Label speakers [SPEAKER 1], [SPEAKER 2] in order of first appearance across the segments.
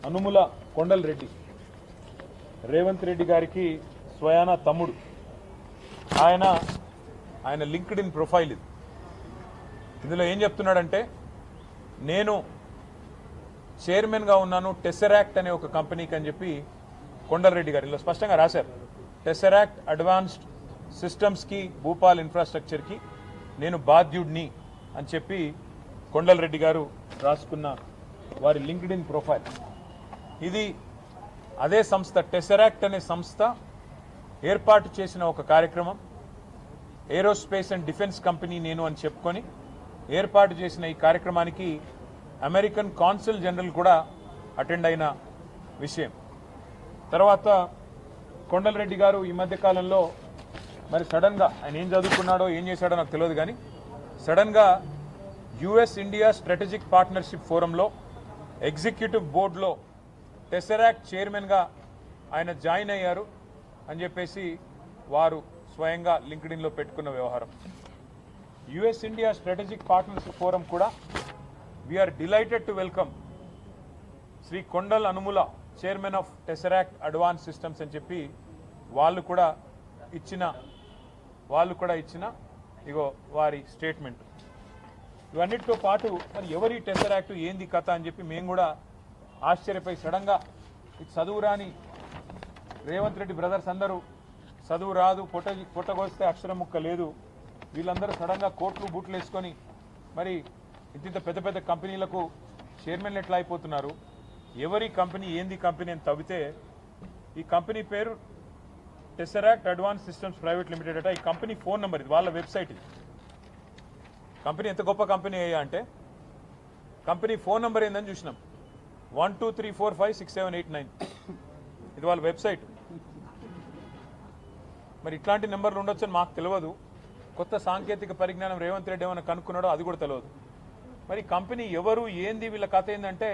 [SPEAKER 1] అనుముల కొండల్ రెడ్డి రేవంత్ రెడ్డి గారికి స్వయాన తమ్ముడు. ఆయన లింక్డ్ ఇన్ ప్రొఫైల్ ఇది. ఇందులో ఏం చెప్తున్నాడంటే, నేను చైర్మన్గా ఉన్నాను టెసరాక్ట్ అనే ఒక కంపెనీకి అని చెప్పి కొండల్ రెడ్డి గారు ఇలా స్పష్టంగా రాశారు. టెసరాక్ట్ అడ్వాన్స్డ్ సిస్టమ్స్కి, భూపాల్ ఇన్ఫ్రాస్ట్రక్చర్కి నేను బాధ్యుడిని అని చెప్పి కొండల్ రెడ్డి గారు రాసుకున్న వారి లింక్డ్ ఇన్ ప్రొఫైల్ ఇది. అదే సంస్థ టెసరాక్ట్ అనే సంస్థ ఏర్పాటు చేసిన ఒక కార్యక్రమం, ఏరోస్పేస్ అండ్ డిఫెన్స్ కంపెనీ నేను అని చెప్పుకొని ఏర్పాటు చేసిన ఈ కార్యక్రమానికి అమెరికన్ కాన్సుల్ జనరల్ కూడా అటెండ్ అయిన విషయం. తర్వాత కొండల్ రెడ్డి గారు ఈ మధ్య కాలంలో మరి సడన్గా ఆయన ఏం చదువుకున్నాడో ఏం చేశాడో నాకు తెలియదు, కానీ సడన్గా యుఎస్ ఇండియా స్ట్రాటజిక్ పార్ట్నర్షిప్ ఫోరంలో ఎగ్జిక్యూటివ్ బోర్డులో టెసరాక్ట్ చైర్మన్గా ఆయన జాయిన్ అయ్యారు అని చెప్పేసి వారు స్వయంగా లింక్డ్ఇన్లో పెట్టుకున్న వ్యవహారం. US India strategic partnership forum కూడా we're delighted to welcome Shri Kondal Anumula, chairman of Tesseract advance systems అని చెప్పి వాళ్ళు కూడా ఇచ్చిన ఇగో వారి స్టేట్మెంట్. ఇవన్నిటితో పాటు మరి ఎవరి టెసరాక్ట్ ఏంది కథ అని చెప్పి మేము కూడా ఆశ్చర్యపోయి సడన్గా చదువు రాని రేవంత్ రెడ్డి బ్రదర్స్ అందరూ చదువు రాదు, పొట్టగొస్తే అక్షరం ముక్క లేదు, వీళ్ళందరూ సడన్గా కోట్లు బూట్లు వేసుకొని మరి ఇంత పెద్ద పెద్ద కంపెనీలకు చైర్మన్లు ఎట్లా అయిపోతున్నారు, ఎవరి కంపెనీ ఏంది కంపెనీ అని తవ్వితే ఈ కంపెనీ పేరు టెసరాక్ట్ అడ్వాన్స్ సిస్టమ్స్ ప్రైవేట్ లిమిటెడ్ అట. ఈ కంపెనీ ఫోన్ నెంబర్ ఇది, వాళ్ళ వెబ్సైట్ ఇది. కంపెనీ ఎంత గొప్ప కంపెనీ అయ్యా అంటే కంపెనీ ఫోన్ నెంబర్ ఏందని చూసినాం, 12345678 ఇది వాళ్ళ వెబ్సైట్. మరి ఇట్లాంటి నెంబర్లు ఉండొచ్చని మాకు తెలియదు. కొత్త సాంకేతిక పరిజ్ఞానం రేవంత్ రెడ్డి ఏమైనా కనుక్కున్నాడో అది కూడా తెలియదు. మరి కంపెనీ ఎవరు ఏంది వీళ్ళ కథ ఏంటంటే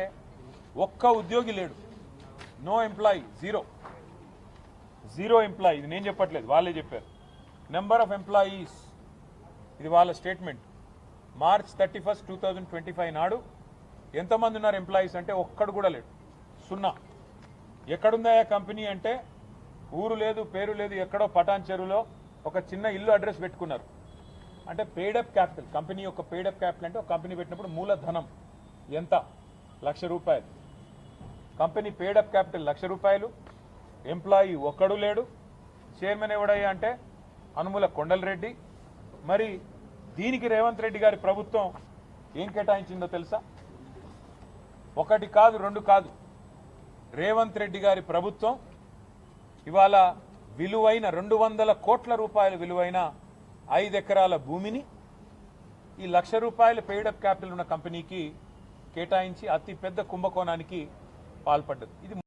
[SPEAKER 1] ఒక్క ఉద్యోగి లేడు, నో ఎంప్లాయీ, జీరో ఎంప్లాయీ. ఇది నేను చెప్పట్లేదు, వాళ్ళే చెప్పారు. నెంబర్ ఆఫ్ ఎంప్లాయీస్ ఇది వాళ్ళ స్టేట్మెంట్. మార్చ్ 31, 2025 నాడు ఎంతమంది ఉన్నారు ఎంప్లాయీస్ అంటే ఒక్కడు కూడా లేడు, 0. ఎక్కడుందా కంపెనీ అంటే ఊరు లేదు, పేరు లేదు, ఎక్కడో పటాన్ చెరువులో ఒక చిన్న ఇల్లు అడ్రస్ పెట్టుకున్నారు. అంటే పెయిడప్ క్యాపిటల్, కంపెనీ యొక్క పెయిడప్ క్యాపిటల్ అంటే ఒక కంపెనీ పెట్టినప్పుడు మూలధనం ఎంత, ₹1,00,000. కంపెనీ పెయిడప్ క్యాపిటల్ ₹1,00,000, ఎంప్లాయీ ఒక్కడు లేడు. చైర్మన్ ఎవడయ్యా అంటే అనుముల కొండల్ రెడ్డి. మరి దీనికి రేవంత్ రెడ్డి గారి ప్రభుత్వం ఏం కేటాయించిందో తెలుసా? 1 కాదు 2 కాదు, రేవంత్ రెడ్డి గారి ప్రభుత్వం ఇవాళ విలువైన 200 కోట్ల రూపాయల విలువైన 5 ఎకరాల భూమిని ఈ ₹1,00,000 పెయిడప్ క్యాపిటల్ ఉన్న కంపెనీకి కేటాయించి అతి పెద్ద కుంభకోణానికి పాల్పడ్డది. ఇది